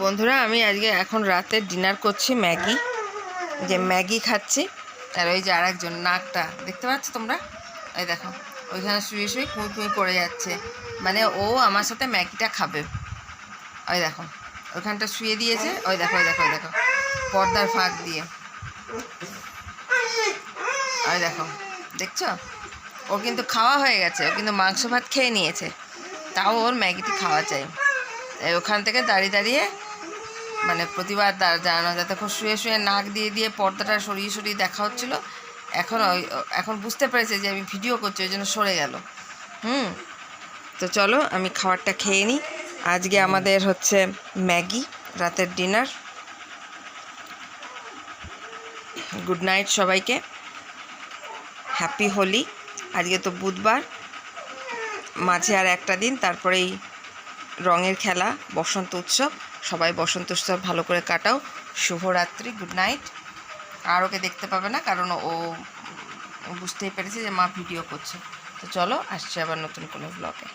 বন্ধুরা আমি আজকে এখন রাতে ডিনার করছি ম্যাগি, যে ম্যাগি খাচ্ছি। আর ওই যে আরেকজন নাকটা দেখতে পাচ্ছ তোমরা, ওই দেখো ওইখানে শুয়ে শুয়ে কুঁই কুঁই করে যাচ্ছে, মানে ও আমার সাথে ম্যাগিটা খাবে। ওই দেখো ওইখানটা শুয়ে দিয়েছে, ওই দেখো ওই দেখো ওই দেখো পর্দার ফাঁক দিয়ে, ওই দেখো দেখছো, ও কিন্তু খাওয়া হয়ে গেছে, ও কিন্তু মাংস ভাত খেয়ে নিয়েছে, তাও ওর ম্যাগিটি খাওয়া চাই। ওখান থেকে দাঁড়িয়ে দাঁড়িয়ে মানে প্রতিবার জানানো, যাতে শুয়ে শুয়ে নাক দিয়ে দিয়ে পর্দাটা সরিয়ে সরিয়ে দেখা হচ্ছিল। এখন বুঝতে পেরেছে যে আমি ভিডিও করছি, ওই জন্য সরে গেল। তো চলো আমি খাবারটা খেয়ে নিই। আজকে আমাদের হচ্ছে ম্যাগি রাতের ডিনার। গুড নাইট সবাইকে, হ্যাপি হোলি। আজকে তো বুধবার, মাঝে আর একটা দিন, তারপরেই রঙের খেলা, বসন্ত উৎসব। সবাই বসন্ত উৎসব ভালো করে কাটাও। শুভরাত্রি, গুড নাইট। আর ওকে দেখতে পাবে না, কারণ ও বুঝতেই পেরেছে যে মা ভিডিও করছে। তো চলো, আসছে আবার নতুন কোনো ব্লগে।